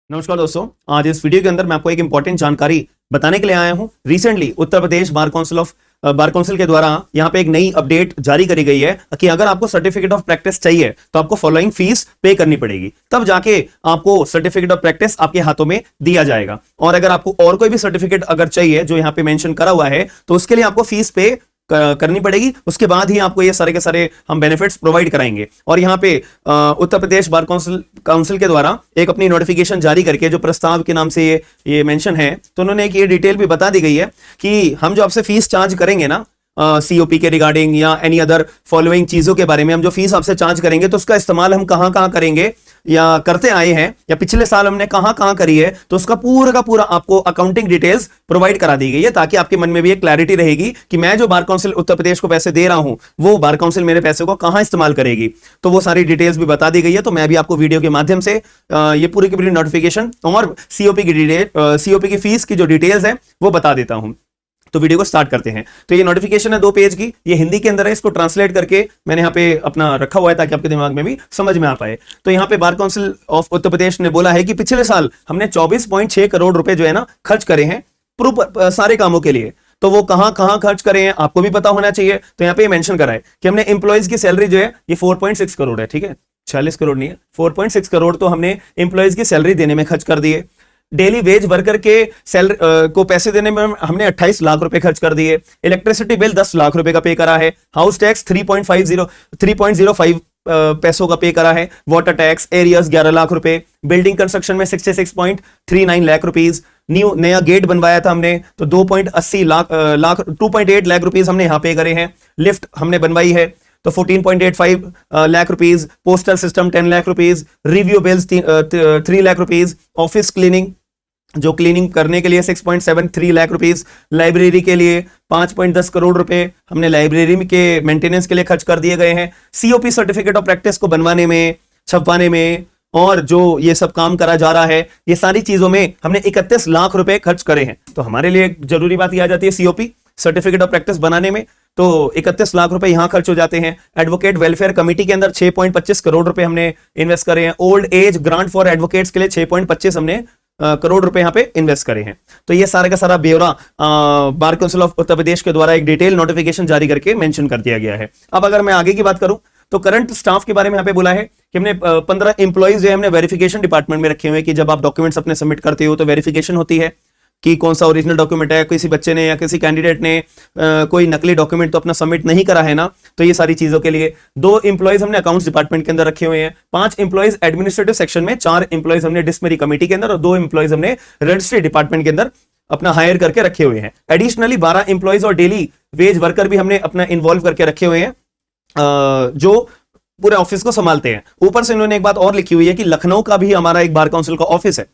नमस्कार दोस्तों, आज इस वीडियो के अंदर मैं आपको एक इंपॉर्टेंट जानकारी बताने के लिए आया हूं। Recently Uttar Pradesh bar council के द्वारा यहां पे एक नई अपडेट जारी करी गई है कि अगर आपको सर्टिफिकेट ऑफ प्रैक्टिस चाहिए तो आपको फॉलोइंग फीस पे करनी पड़ेगी, तब जाके आपको सर्टिफिकेट ऑफ प्रैक्टिस आपके हाथों में दिया जाएगा। और अगर आपको और कोई भी सर्टिफिकेट अगर चाहिए जो यहां पे मेंशन करा हुआ है तो उसके लिए आपको फीस पे करनी पड़ेगी। उसके बाद ही आपको ये सारे के सारे हम बेनिफिट्स प्रोवाइड कराएंगे। और यहाँ पे उत्तर प्रदेश बार काउंसिल के द्वारा एक अपनी नोटिफिकेशन जारी करके जो प्रस्ताव के नाम से ये मेंशन है, तो उन्होंने एक ये डिटेल भी बता दी गई है कि हम जो आपसे फीस चार्ज करेंगे ना सीओपी के रिगार्डिंग या एनी अदर फॉलोइंग चीजों के बारे में, हम जो फीस आपसे चार्ज करेंगे तो उसका इस्तेमाल हम कहां कहां करेंगे या करते आए हैं या पिछले साल हमने कहां कहां करी है, तो उसका पूरा का पूरा आपको अकाउंटिंग डिटेल्स प्रोवाइड करा दी गई है, ताकि आपके मन में भी एक क्लैरिटी रहेगी कि मैं जो बार काउंसिल उत्तर प्रदेश को पैसे दे रहा हूं वो बार काउंसिल मेरे पैसे को कहां इस्तेमाल करेगी। तो वो सारी डिटेल्स भी बता दी गई है। तो मैं भी आपको वीडियो के माध्यम से ये पूरी की पूरी नोटिफिकेशन और सीओपी की फीस की जो डिटेल्स है वो बता देता हूं। तो वीडियो को स्टार्ट करते हैं। तो ये नोटिफिकेशन है 2 पेज की, ये हिंदी के अंदर है, इसको ट्रांसलेट करके मैंने यहाँ पे अपना रखा हुआ है ताकि आपके दिमाग में भी समझ में आ पाए। तो यहाँ पे bar council of Uttar Pradesh ने बोला है कि पिछले साल हमने 24.6 करोड़ रुपए जो है ना खर्च करे हैं सारे कामों के लिए। तो वो कहां कहां खर्च करे हैं आपको भी पता होना चाहिए। तो यहाँ पे मेंशन करा है कि हमने एम्प्लॉयज की सैलरी जो है ये 4.6 करोड़ है, ठीक है, 46 करोड़ नहीं है, 4.6 करोड़ तो हमने एम्प्लॉयज की सैलरी देने में खर्च कर दिए। डेली वेज वर्कर के सैलरी को पैसे देने में हमने 28 लाख रुपए खर्च कर दिए। इलेक्ट्रिसिटी बिल 10 लाख रुपए का पे करा है। हाउस टैक्स 3.05 पैसों का पे करा है। वाटर टैक्स एरियर्स 11 लाख रुपए। बिल्डिंग कंस्ट्रक्शन में 66.39 लाख रुपीज। नया गेट बनवाया था हमने तो 2.8 लाख रुपीज हमने यहाँ पे करे हैं। लिफ्ट हमने बनवाई है तो 14.85 lakh rupees. Postal system 10 lakh rupees. Review bills 3 lakh rupees. Office cleaning जो क्लीनिंग करने के लिए 6.73 लाख रुपीस। लाइब्रेरी के लिए 5.10 करोड़ रुपए हमने लाइब्रेरी के मेंटेनेंस के लिए खर्च कर दिए गए हैं। सीओपी सर्टिफिकेट ऑफ प्रैक्टिस को बनवाने में, छपवाने में और जो ये सब काम करा जा रहा है, ये सारी चीजों में हमने 31 लाख रुपए खर्च करे हैं। तो हमारे लिए जरूरी बात यह आ जाती है सीओपी सर्टिफिकेट ऑफ प्रैक्टिस बनाने में, तो 31 लाख रुपए यहां खर्च हो जाते हैं। एडवोकेट वेलफेयर कमेटी के अंदर 6.25 करोड़ रुपए हमने इन्वेस्ट करे हैं। Old age grant for advocates के लिए 6.25 हमने करोड़ रुपए यहां पे इन्वेस्ट करे हैं। तो ये सारा का सारा ब्यौरा bar council of Uttar Pradesh के द्वारा एक डिटेल नोटिफिकेशन जारी करके मेंशन कर दिया गया है। अब अगर मैं आगे की बात करूं तो करंट स्टाफ के बारे में यहां पे बोला है कि हमने 15 एम्प्लॉइज जो हमने वेरिफिकेशन डिपार्टमेंट में रखे हुए हैं कि जब आप डॉक्यूमेंट्स अपने सबमिट करते हो तो वेरिफिकेशन होती है कि कौन सा ओरिजिनल डॉक्यूमेंट है। किसी बच्चे ने या किसी कैंडिडेट ने कोई नकली डॉक्यूमेंट तो अपना सबमिट नहीं करा है ना, तो ये सारी चीजों के लिए 2 एम्प्लॉइज हमने अकाउंट्स डिपार्टमेंट के अंदर रखे हुए हैं। 5 एम्प्लॉइज एडमिनिस्ट्रेटिव सेक्शन में, 4 एम्प्लॉइज हमने डिस्पलिनरी कमेटी के अंदर और 2 एम्प्लॉइज हमने रजिस्ट्री डिपार्टमेंट के अंदर अपना हायर करके रखे हुए हैं। एडिशनली 12 एम्प्लॉइज और डेली वेज वर्कर भी हमने अपना इन्वॉल्व करके रखे हुए हैं जो पूरे ऑफिस को संभालते हैं। ऊपर से इन्होंने एक बात और लिखी हुई है कि लखनऊ का भी हमारा एक बार काउंसिल का ऑफिस है।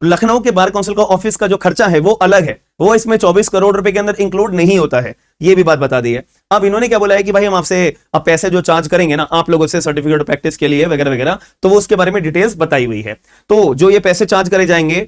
लखनऊ के बार काउंसिल का ऑफिस का जो खर्चा है वो अलग है, वो इसमें 24 करोड़ रुपए के अंदर इंक्लूड नहीं होता है। ये भी बात बता दी है। अब इन्होंने क्या बोला है कि भाई हम आपसे अब पैसे जो चार्ज करेंगे ना आप लोगों से सर्टिफिकेट ऑफ प्रैक्टिस के लिए वगैरह वगैरह, तो वो उसके बारे में डिटेल्स बताई हुई है। तो जो ये पैसे चार्ज करे जाएंगे,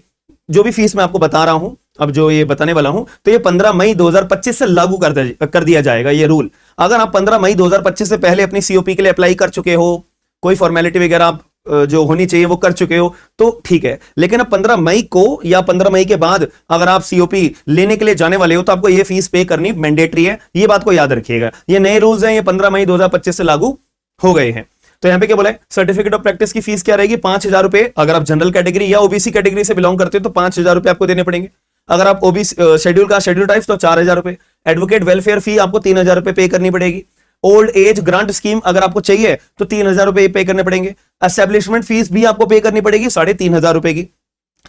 जो भी फीस मैं आपको बता रहा हूं, अब जो ये बताने वाला हूं, तो ये 15 मई 2025 से लागू कर दिया जाएगा ये रूल। अगर आप 15 मई 2025 से पहले अपनी सीओपी के लिए अप्लाई कर चुके हो, कोई फॉर्मेलिटी वगैरह आप जो होनी चाहिए वो कर चुके हो तो ठीक है, लेकिन अब 15 मई को या 15 मई के बाद अगर आप सीओपी लेने के लिए जाने वाले हो तो आपको ये फीस पे करनी मैंडेटरी है। ये बात को याद रखिएगा। ये नए रूल्स हैं, ये 15 मई 2025 से लागू हो गए हैं। तो यहां पे क्या बोला है, सर्टिफिकेट ऑफ प्रैक्टिस की फीस क्या रहेगी, 5,000 रुपए। अगर आप जनरल कैटेगरी या ओबीसी कैटेगरी से बिलोंग करते हो तो 5,000 रुपए आपको देने पड़ेंगे। अगर आप ओबीसी शेड्यूल टाइप्स तो 4,000 रुपए। एडवोकेट वेलफेयर फी आपको 3,000 रुपए पे करनी पड़ेगी। ओल्ड एज ग्रांट स्कीम अगर आपको चाहिए तो 3,000 रुपए पे करने पड़ेंगे। एस्टेब्लिशमेंट फीस भी आपको पे करनी पड़ेगी 3,500 रुपए की।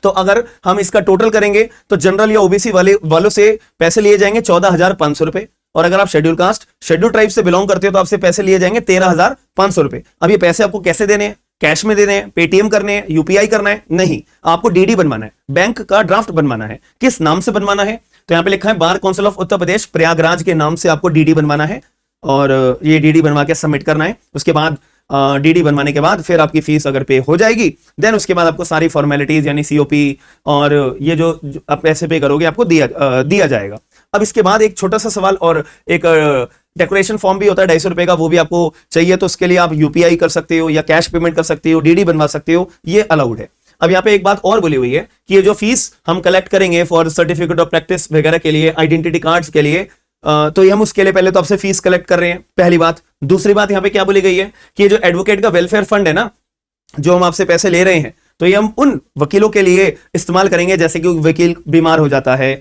तो अगर हम इसका टोटल करेंगे तो जनरल या ओबीसी वालों से पैसे लिए जाएंगे 14,500 रुपए, और अगर आप शेड्यूल कास्ट शेड्यूल ट्राइब से बिलोंग करते हो तो आपसे पैसे लिए जाएंगे 13,500 रुपए। अब ये पैसे आपको कैसे देने हैं, कैश में देने हैं, पेटीएम करने हैं, यूपीआई करना है? नहीं, आपको डीडी बनवाना है, बैंक का ड्राफ्ट बनवाना है। किस नाम से बनवाना है, तो यहां पे लिखा है bar council of Uttar Pradesh Prayagraj के नाम से आपको डीडी बनवाना है और ये डीडी बनवा के सबमिट करना है। उसके बाद डीडी बनवाने के बाद फिर आपकी फीस अगर पे हो जाएगी, देन उसके बाद आपको सारी फॉर्मेलिटीज यानी सीओपी और ये जो आप पैसे पे करोगे आपको दिया जाएगा। अब इसके बाद एक छोटा सा सवाल, और एक डेकोरेशन फॉर्म भी होता है 250 रुपए का, वो भी आपको चाहिए तो उसके लिए आप यूपीआई कर सकते हो या कैश पेमेंट कर सकते हो, डीडी बनवा सकते हो, ये अलाउड है। अब यहाँ पे एक बात और बोली हुई है कि ये जो फीस हम कलेक्ट करेंगे फॉर सर्टिफिकेट ऑफ प्रैक्टिस वगैरह के लिए, आइडेंटिटी कार्ड्स के लिए, तो ये हम उसके लिए पहले तो आपसे फीस कलेक्ट कर रहे हैं, पहली बात। दूसरी बात यहाँ पे क्या बोली गई है कि ये जो एडवोकेट का वेलफेयर फंड है ना, जो हम आपसे पैसे ले रहे हैं, तो ये हम उन वकीलों के लिए इस्तेमाल करेंगे जैसे कि वकील बीमार हो जाता है,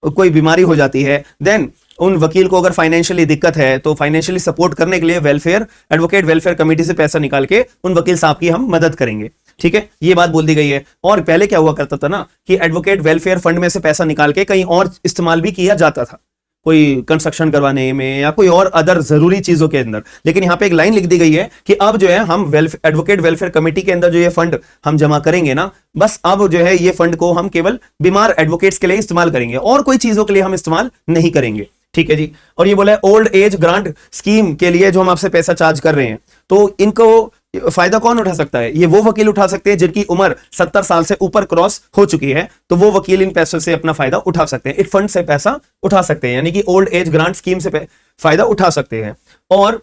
कोई बीमारी हो जाती है, देन उन वकील को अगर फाइनेंशियली दिक्कत है तो फाइनेंशियली सपोर्ट करने के लिए एडवोकेट वेलफेयर कमेटी से पैसा निकाल के उन वकील साहब की हम मदद करेंगे। ठीक है, ये बात बोल दी गई है। और पहले क्या हुआ करता था ना कि एडवोकेट वेलफेयर फंड में से पैसा निकाल के कहीं और इस्तेमाल भी किया जाता था, कोई कंस्ट्रक्शन करवाने में या कोई और अदर जरूरी चीजों के अंदर। लेकिन यहां पे एक लाइन लिख दी गई है कि अब जो है हम एडवोकेट वेलफेयर कमेटी के अंदर जो ये फंड हम जमा करेंगे ना, बस अब जो है ये फंड को हम केवल बीमार एडवोकेट्स के लिए इस्तेमाल करेंगे और कोई चीजों के लिए हम इस्तेमाल नहीं करेंगे। ठीक है जी। और ये बोला है ओल्ड एज ग्रांट स्कीम के लिए जो हम आपसे पैसा चार्ज कर रहे हैं, तो इनको फायदा कौन उठा सकता है? ये वो वकील उठा सकते हैं जिनकी उम्र 70 साल से ऊपर क्रॉस हो चुकी है, तो वो वकील इन पैसों से अपना फायदा उठा सकते हैं, इस फंड से पैसा उठा सकते हैं, यानी कि ओल्ड एज ग्रांट स्कीम से फायदा उठा सकते हैं। और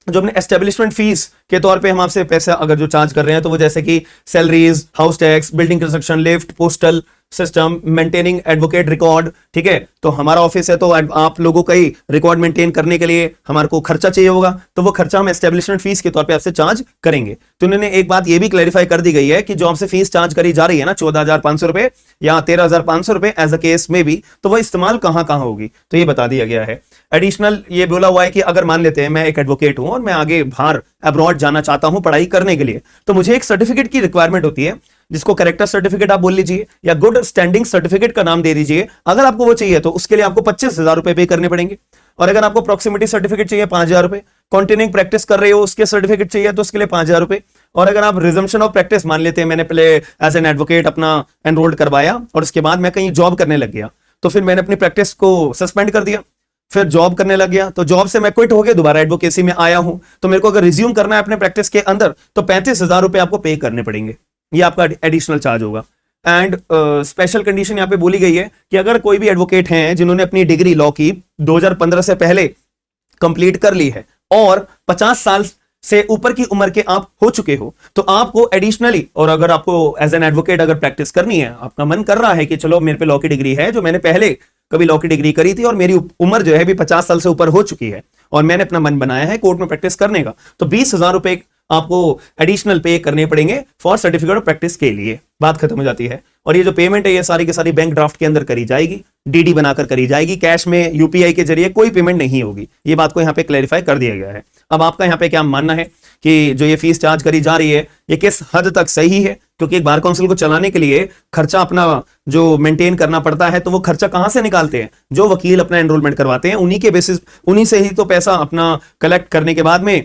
जो अपने एस्टेब्लिशमेंट फीस के तौर पे हम आपसे पैसा अगर जो चार्ज कर रहे हैं, तो वो जैसे कि salaries, house tax, building construction, lift, postal system, maintaining advocate record. ठीक है, तो हमारा ऑफिस है तो आप लोगों का ही रिकॉर्ड मेंटेन करने के लिए हमारे को खर्चा चाहिए होगा, तो वो खर्चा हम एस्टेब्लिशमेंट फीस के तौर पे आपसे चार्ज करेंगे। तो उन्होंने एक बात ये भी क्लैरिफाई कर दी गई है कि जो आपसे फीस चार्ज करी जा रही है ना 14,500 रुपए या 13,500 रुपए एज अ केस में भी, तो वो इस्तेमाल कहां होगी, तो ये बता दिया गया है। एडिशनल ये बोला हुआ है कि अगर मान लेते हैं मैं एक एडवोकेट हूं और मैं आगे बाहर अब्रॉड जाना चाहता हूं पढ़ाई करने के लिए, तो मुझे एक सर्टिफिकेट की रिक्वायरमेंट होती है, जिसको कैरेक्टर सर्टिफिकेट आप बोल लीजिए या गुड स्टैंडिंग सर्टिफिकेट का नाम दे दीजिए। अगर आपको वो चाहिए तो उसके लिए आपको 25,000 रुपए पे करने पड़ेंगे। और अगर आपको प्रॉक्सिमिटी सर्टिफिकेट चाहिए 5,000 रुपए, कंटिन्यूइंग प्रैक्टिस कर रहे हो उसके सर्टिफिकेट चाहिए तो उसके लिए 5,000 रुपए। और अगर आप रिजम्पशन ऑफ प्रैक्टिस मान लेते हैं, मैंने पहले एज एन एडवोकेट अपना एनरोल्ड करवाया और उसके बाद मैं कहीं जॉब करने लग गया, तो फिर मैंने अपनी प्रैक्टिस को सस्पेंड कर दिया, फिर जॉब करने लग गया, तो जॉब से मैं क्विट हो गया, दोबारा एडवोकेसी में आया हूं, तो मेरे को अगर रिज्यूम करना है अपने प्रैक्टिस के अंदर तो 35,000 रुपए आपको पे करने पड़ेंगे, ये आपका एडिशनल चार्ज होगा। एंड स्पेशल कंडीशन यहां पे बोली गई है कि अगर कोई भी एडवोकेट हैं जिन्होंने अपनी डिग्री लॉ की 2015 से पहले कंप्लीट कर ली है और 50 साल से ऊपर की उम्र के आप हो चुके हो, तो आपको एडिशनली, और अगर आपको एज एन एडवोकेट अगर प्रैक्टिस करनी है, आपका मन कर रहा है कि चलो मेरे पे लॉ की डिग्री है, जो मैंने पहले कभी लॉ की डिग्री करी थी और मेरी उम्र जो है भी 50 साल से ऊपर हो चुकी है और मैंने अपना मन बनाया है कोर्ट में प्रैक्टिस करने का, तो 20,000 रुपए आपको एडिशनल पे करने पड़ेंगे फॉर सर्टिफिकेट ऑफ प्रैक्टिस के लिए। बात खत्म हो जाती है। और ये जो पेमेंट है ये सारी की सारी बैंक ड्राफ्ट के अंदर करी जाएगी, डीडी बनाकर करी जाएगी, कैश में यूपीआई के जरिए कोई पेमेंट नहीं होगी। ये बात को यहाँ पे क्लैरिफाई कर दिया गया है। अब आपका यहाँ पे क्या मानना है कि जो ये फीस चार्ज करी जा रही है ये किस हद तक सही है? क्योंकि एक बार काउंसिल को चलाने के लिए खर्चा अपना जो मेंटेन करना पड़ता है, तो वो खर्चा कहां से निकालते हैं? जो वकील अपना एनरोलमेंट करवाते हैं उन्हीं के बेसिस, उन्हीं से ही तो पैसा अपना कलेक्ट करने के बाद में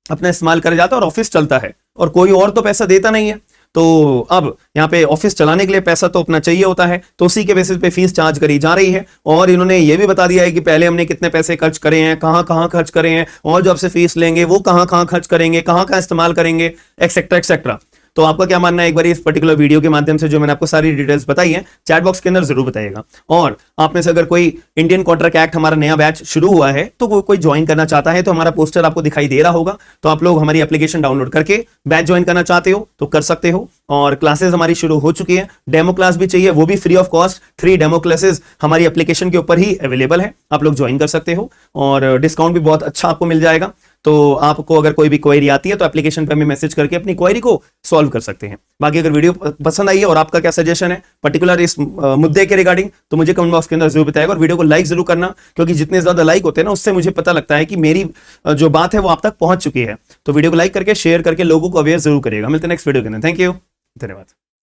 अपना इस्तेमाल कर जाता है और ऑफिस चलता है, और कोई और तो पैसा देता नहीं है। तो अब यहाँ पे ऑफिस चलाने के लिए पैसा तो अपना चाहिए होता है, तो उसी के बेसिस पे फीस चार्ज करी जा रही है। और इन्होंने ये भी बता दिया है कि पहले हमने कितने पैसे खर्च करे हैं, कहाँ कहाँ खर्च करे हैं, और जो आपसे फीस लेंगे वो कहाँ कहाँ खर्च करेंगे, कहाँ कहाँ इस्तेमाल करेंगे, एक्सेट्रा एक्सेट्रा। तो आपका क्या मानना है एक बार इस पर्टिकुलर वीडियो के माध्यम से जो मैंने आपको सारी डिटेल्स बताई है चैट बॉक्स के अंदर जरूर बताइएगा। और आप में से अगर कोई इंडियन कॉन्ट्रैक्ट एक्ट हमारा नया बैच शुरू हुआ है तो कोई ज्वाइन करना चाहता है, तो हमारा पोस्टर आपको दिखाई दे रहा होगा, तो आप लोग हमारी एप्लीकेशन डाउनलोड करके बैच ज्वाइन करना चाहते हो तो कर सकते हो। और क्लासेस हमारी शुरू हो चुकी है, डेमो क्लास भी चाहिए वो भी free of cost, 3 demo classes हमारी एप्लीकेशन के ऊपर ही अवेलेबल है, आप लोग ज्वाइन कर सकते हो और डिस्काउंट भी बहुत अच्छा आपको मिल जाएगा। तो आपको अगर कोई भी क्वेरी आती है तो एप्लीकेशन पे हमें मैसेज करके अपनी क्वेरी को सॉल्व कर सकते हैं। बाकी अगर वीडियो पसंद आई है और आपका क्या सजेशन है पर्टिकुलर इस मुद्दे के रिगार्डिंग, तो मुझे कमेंट बॉक्स के अंदर जरूर बताएगा। और वीडियो को लाइक जरूर करना, क्योंकि जितने ज्यादा लाइक होते हैं ना उससे मुझे पता लगता है कि मेरी जो बात है वो आप तक पहुंच चुकी है। तो वीडियो को लाइक करके शेयर करके लोगों को अवेयर जरूर करिएगा। मिलते हैं नेक्स्ट वीडियो के अंदर। थैंक यू, धन्यवाद।